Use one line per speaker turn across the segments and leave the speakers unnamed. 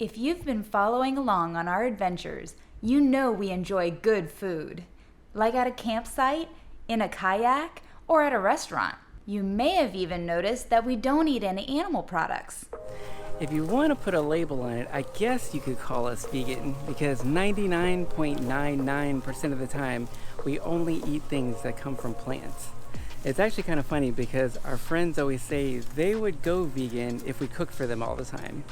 If you've been following along on our adventures, you know we enjoy good food. Like at a campsite, in a kayak, or at a restaurant. You may have even noticed that we don't eat any animal products.
If you want to put a label on it, I guess you could call us vegan, because 99.99% of the time, we only eat things that come from plants. It's actually kind of funny because our friends always say they would go vegan if we cooked for them all the time.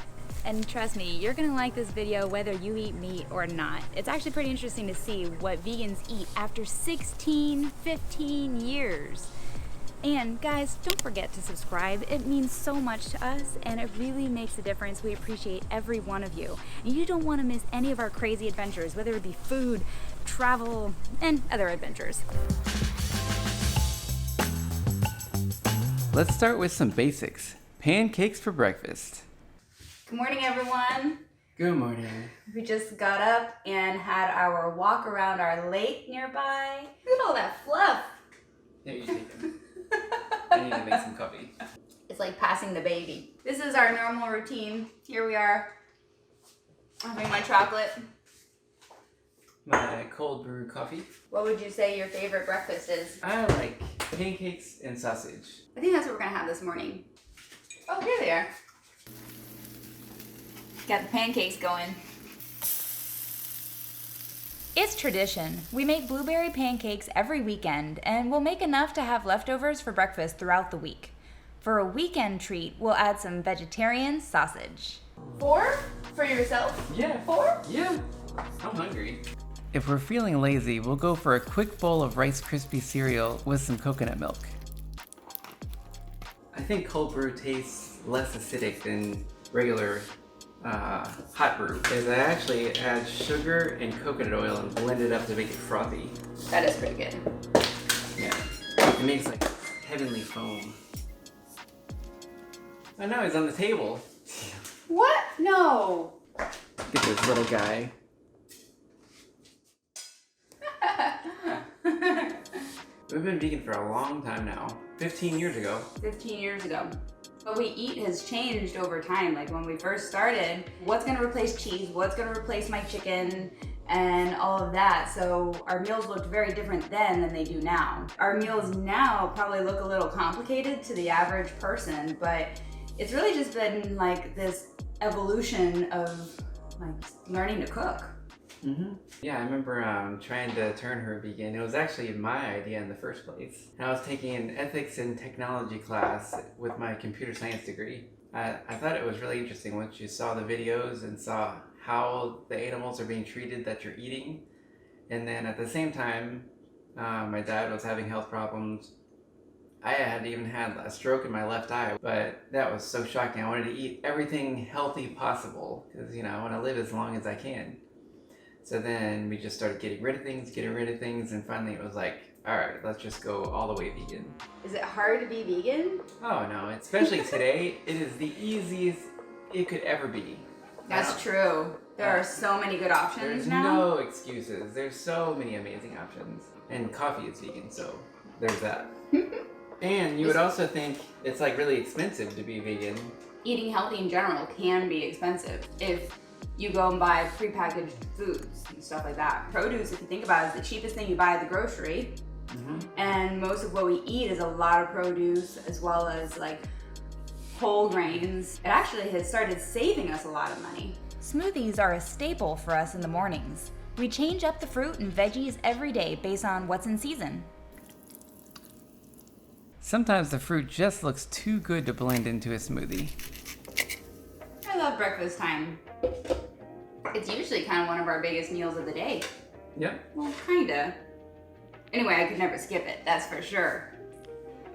And trust me, you're gonna like this video whether you eat meat or not. It's actually pretty interesting to see what vegans eat after 16, 15 years. And guys, don't forget to subscribe. It means so much to us and it really makes a difference. We appreciate every one of you. And you don't wanna miss any of our crazy adventures, whether it be food, travel, and other adventures.
Let's start with some basics. Pancakes for breakfast.
Good morning, everyone.
Good morning.
We just got up and had our walk around our lake nearby. Look at all that fluff.
Yeah, you take them. I need to make some coffee.
It's like passing the baby. This is our normal routine. Here we are. Having my chocolate.
My cold brew coffee.
What would you say your favorite breakfast is?
I like pancakes and sausage.
I think that's what we're gonna have this morning. Oh, here they are. Got the pancakes going. It's tradition. We make blueberry pancakes every weekend, and we'll make enough to have leftovers for breakfast throughout the week. For a weekend treat, we'll add some vegetarian sausage. 4 for yourself?
Yeah.
4?
Yeah. I'm hungry. If we're feeling lazy, we'll go for a quick bowl of Rice Krispie cereal with some coconut milk. I think cold brew tastes less acidic than regular hot brew, because I actually add sugar and coconut oil and blend it up to make it frothy.
That is pretty good.
Yeah, it makes like heavenly foam. Oh no, he's on the table.
What? No.
Look at this little guy. We've been vegan for a long time now. 15 years ago.
15 years ago. What we eat has changed over time. Like when we first started, what's gonna replace cheese? What's gonna replace my chicken? And all of that. So our meals looked very different then than they do now. Our meals now probably look a little complicated to the average person, but it's really just been like this evolution of like learning to cook.
Mm-hmm. Yeah, I remember trying to turn her vegan. It was actually my idea in the first place. And I was taking an ethics and technology class with my computer science degree. I thought it was really interesting once you saw the videos and saw how the animals are being treated that you're eating. And then at the same time, my dad was having health problems. I had even had a stroke in my left eye, but that was so shocking. I wanted to eat everything healthy possible because, you know, I want to live as long as I can. So then we just started getting rid of things, and finally it was like, all right, let's just go all the way vegan.
Is it hard to be vegan?
Oh no, especially today, it is the easiest it could ever be.
That's true. There are so many good options
There's
now.
no excuses. There's so many amazing options. And coffee is vegan, so there's that. And you would also think it's like really expensive to be vegan.
Eating healthy in general can be expensive if you go and buy prepackaged foods and stuff like that. Produce, if you think about it, is the cheapest thing you buy at the grocery.
Mm-hmm.
And most of what we eat is a lot of produce as well as like whole grains. It actually has started saving us a lot of money. Smoothies are a staple for us in the mornings. We change up the fruit and veggies every day based on what's in season.
Sometimes the fruit just looks too good to blend into a smoothie.
I love breakfast time. It's usually kind of one of our biggest meals of the day.
Yep.
Well, kinda. Anyway, I could never skip it, that's for sure.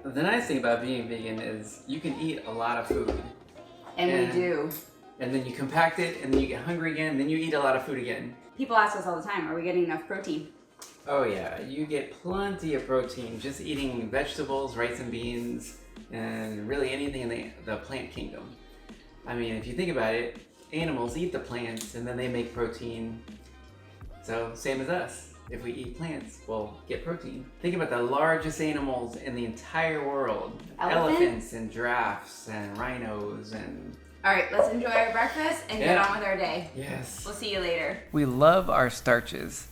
The nice thing about being vegan is you can eat a lot of food.
And we do.
And then you compact it, and then you get hungry again, and then you eat a lot of food again.
People ask us all the time, are we getting enough protein?
Oh yeah, you get plenty of protein just eating vegetables, rice and beans, and really anything in the plant kingdom. I mean, if you think about it, animals eat the plants and then they make protein. So same as us. If we eat plants, we'll get protein. Think about the largest animals in the entire world.
Elephant?
Elephants and giraffes and rhinos and
All right, let's enjoy our breakfast and get on with our day.
Yes.
We'll see you later.
We love our starches.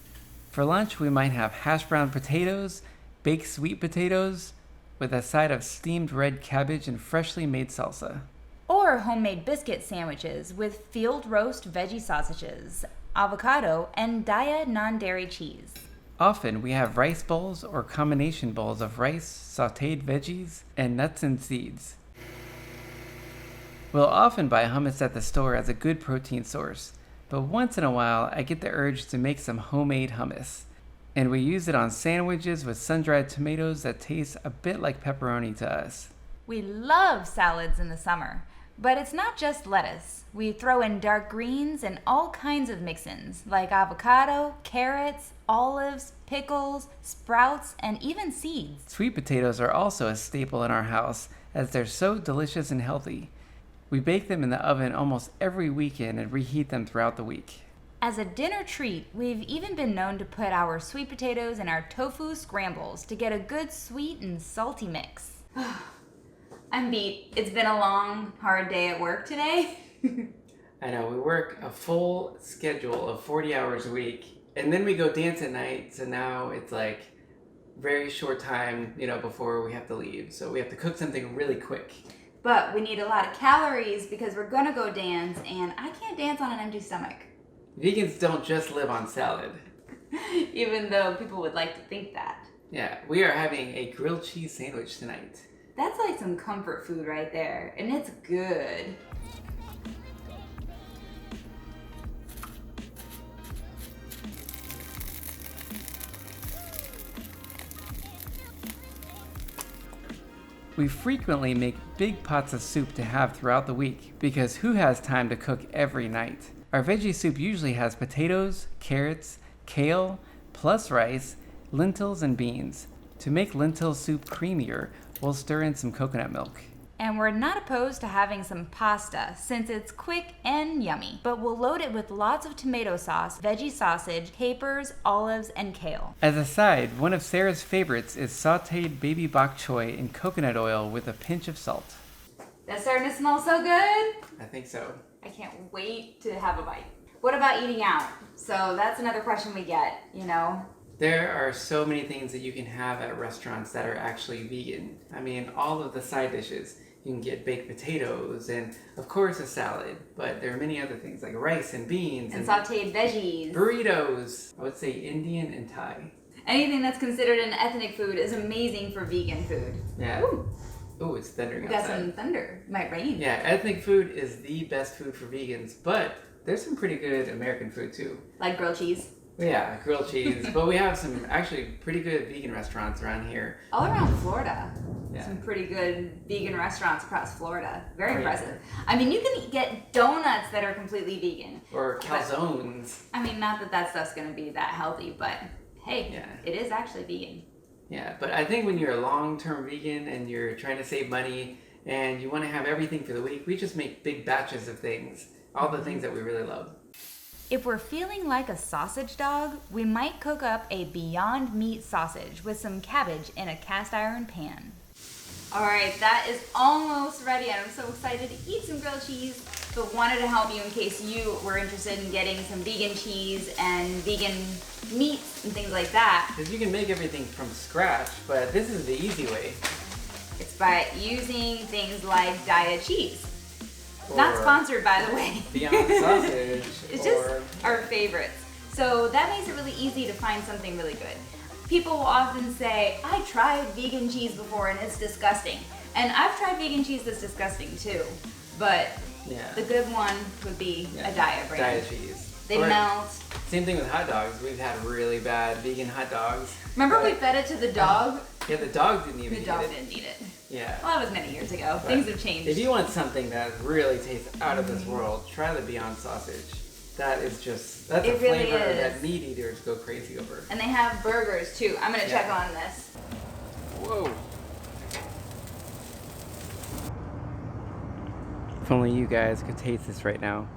For lunch, we might have hash brown potatoes, baked sweet potatoes, with a side of steamed red cabbage and freshly made salsa.
Or homemade biscuit sandwiches with field roast veggie sausages, avocado, and Daya non-dairy cheese.
Often, we have rice bowls or combination bowls of rice, sautéed veggies, and nuts and seeds. We'll often buy hummus at the store as a good protein source, but once in a while I get the urge to make some homemade hummus. And we use it on sandwiches with sun-dried tomatoes that taste a bit like pepperoni to us.
We love salads in the summer, but it's not just lettuce. We throw in dark greens and all kinds of mix-ins, like avocado, carrots, olives, pickles, sprouts, and even seeds.
Sweet potatoes are also a staple in our house as they're so delicious and healthy. We bake them in the oven almost every weekend and reheat them throughout the week.
As a dinner treat, we've even been known to put our sweet potatoes in our tofu scrambles to get a good sweet and salty mix. I'm beat. It's been a long, hard day at work today.
I know, we work a full schedule of 40 hours a week, and then we go dance at night, so now it's like very short time, before we have to leave. So we have to cook something really quick.
But we need a lot of calories because we're gonna go dance, and I can't dance on an empty stomach.
Vegans don't just live on salad.
Even though people would like to think that.
Yeah, we are having a grilled cheese sandwich tonight.
That's like some comfort food right there, and it's good.
We frequently make big pots of soup to have throughout the week because who has time to cook every night? Our veggie soup usually has potatoes, carrots, kale, plus rice, lentils, and beans. To make lentil soup creamier, we'll stir in some coconut milk.
And we're not opposed to having some pasta since it's quick and yummy. But we'll load it with lots of tomato sauce, veggie sausage, capers, olives, and kale.
As a side, one of Sarah's favorites is sautéed baby bok choy in coconut oil with a pinch of salt.
That's starting to smell so good.
I think so.
I can't wait to have a bite. What about eating out? So that's another question we get,
There are so many things that you can have at restaurants that are actually vegan. I mean, all of the side dishes. You can get baked potatoes and, of course, a salad. But there are many other things like rice and beans.
And sautéed veggies.
Burritos. I would say Indian and Thai.
Anything that's considered an ethnic food is amazing for vegan food.
Yeah. Ooh, it's thundering outside.
We got some thunder. It might rain.
Yeah, ethnic food is the best food for vegans. But there's some pretty good American food, too.
Like grilled cheese.
Yeah, grilled cheese. But we have some actually pretty good vegan restaurants around here.
All around Florida.
Yeah.
Some pretty good vegan restaurants across Florida. Very impressive. I mean, you can get donuts that are completely vegan.
Or calzones.
I mean, not that that stuff's going to be that healthy, but hey, it is actually vegan.
Yeah, but I think when you're a long-term vegan and you're trying to save money and you want to have everything for the week, we just make big batches of things. All the things that we really love.
If we're feeling like a sausage dog, we might cook up a Beyond Meat sausage with some cabbage in a cast iron pan. All right, that is almost ready, and I'm so excited to eat some grilled cheese, but wanted to help you in case you were interested in getting some vegan cheese and vegan meats and things like that.
Because you can make everything from scratch, but this is the easy way.
It's by using things like Daya cheese. Not sponsored, by the way.
Beyond sausage.
It's just our favorites. So that makes it really easy to find something really good. People will often say, I tried vegan cheese before and it's disgusting. And I've tried vegan cheese that's disgusting too. But the good one would be a Daya brand.
Daya cheese.
They melt.
Same thing with hot dogs. We've had really bad vegan hot dogs.
Remember we fed it to the dog?
Yeah, the dog didn't even eat it.
The dog didn't eat it.
Yeah.
Well, that was many years ago. Things have changed.
If you want something that really tastes out of this world, try the Beyond sausage. That is just, that's a flavor that meat eaters go crazy over.
And they have burgers too. I'm gonna check on this.
Whoa. If only you guys could taste this right now,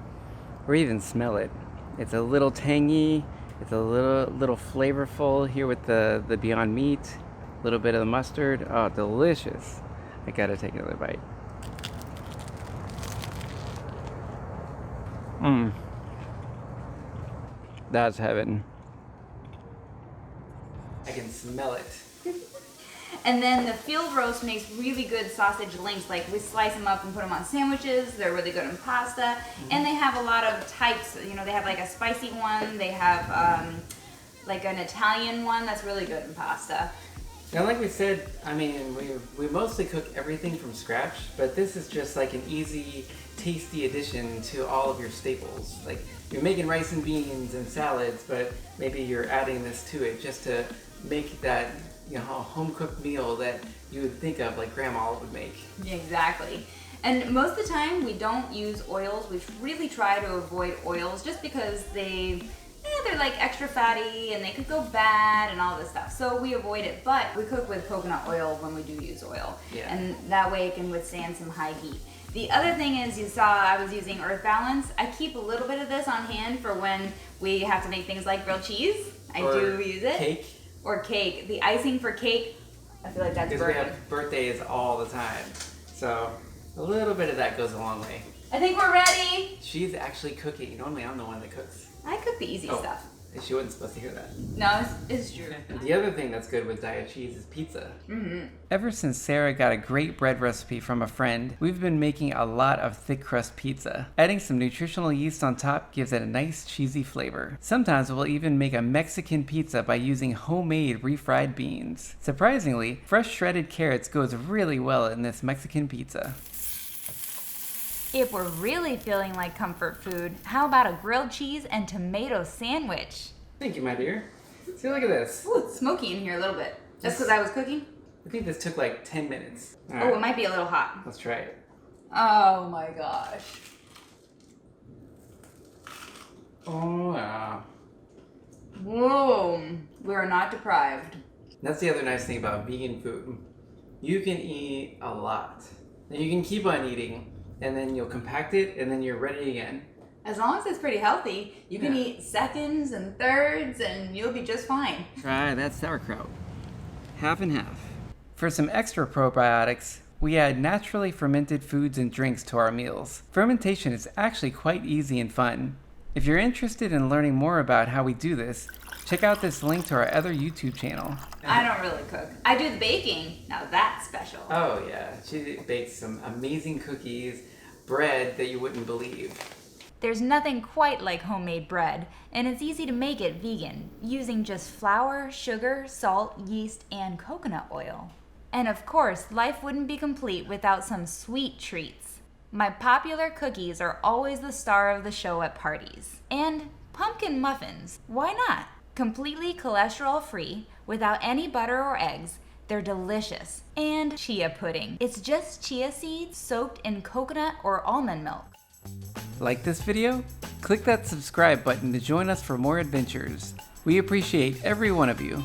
or even smell it. It's a little tangy. It's a little flavorful here with the Beyond Meat. A little bit of the mustard. Oh, delicious. I gotta take another bite. That's heaven. I can smell it.
And then the field roast makes really good sausage links. Like we slice them up and put them on sandwiches. They're really good in pasta. And they have a lot of types. You know, they have like a spicy one. They have like an Italian one that's really good in pasta.
Now, like we said, I mean, we mostly cook everything from scratch, but this is just like an easy, tasty addition to all of your staples. Like you're making rice and beans and salads, but maybe you're adding this to it just to make that, you know, home-cooked meal that you would think of like grandma would make.
Exactly. And most of the time we don't use oils. We really try to avoid oils just because they're like extra fatty and they could go bad and all this stuff. So we avoid it, but we cook with coconut oil when we do use oil.
Yeah.
And that way it can withstand some high heat. The other thing is, you saw I was using Earth Balance. I keep a little bit of this on hand for when we have to make things like grilled cheese. I do use it.
Cake.
Or cake. The icing for cake, I feel like that's
because
burning.
we have birthdays all the time. So a little bit of that goes a long way.
I think we're ready.
She's actually cooking. Normally I'm the one that cooks.
I cook the easy stuff.
She wasn't supposed to hear that.
No, it's true.
The other thing that's good with diet cheese is pizza.
Mm-hmm.
Ever since Sarah got a great bread recipe from a friend, we've been making a lot of thick crust pizza. Adding some nutritional yeast on top gives it a nice cheesy flavor. Sometimes we'll even make a Mexican pizza by using homemade refried beans. Surprisingly, fresh shredded carrots goes really well in this Mexican pizza.
If we're really feeling like comfort food, how about a grilled cheese and tomato sandwich?
Thank you, my dear. See, look at this.
Ooh, it's smoky in here a little bit. That's because I was cooking?
I think this took like 10 minutes. All
Oh,
right.
it might be a little hot.
Let's try it.
Oh my gosh.
Oh, yeah.
Whoa, we are not deprived.
That's the other nice thing about vegan food. You can eat a lot. And you can keep on eating, and then you'll compact it, and then you're ready again.
As long as it's pretty healthy, you can eat seconds and thirds and you'll be just fine.
Try that sauerkraut. Half and half. For some extra probiotics, we add naturally fermented foods and drinks to our meals. Fermentation is actually quite easy and fun. If you're interested in learning more about how we do this, check out this link to our other YouTube channel.
I don't really cook. I do the baking. Now that's special.
Oh yeah, she bakes some amazing cookies, bread that you wouldn't believe.
There's nothing quite like homemade bread, and it's easy to make it vegan, using just flour, sugar, salt, yeast, and coconut oil. And of course, life wouldn't be complete without some sweet treats. My popular cookies are always the star of the show at parties. And pumpkin muffins, why not? Completely cholesterol-free, without any butter or eggs, they're delicious. And chia pudding. It's just chia seeds soaked in coconut or almond milk.
Like this video? Click that subscribe button to join us for more adventures. We appreciate every one of you.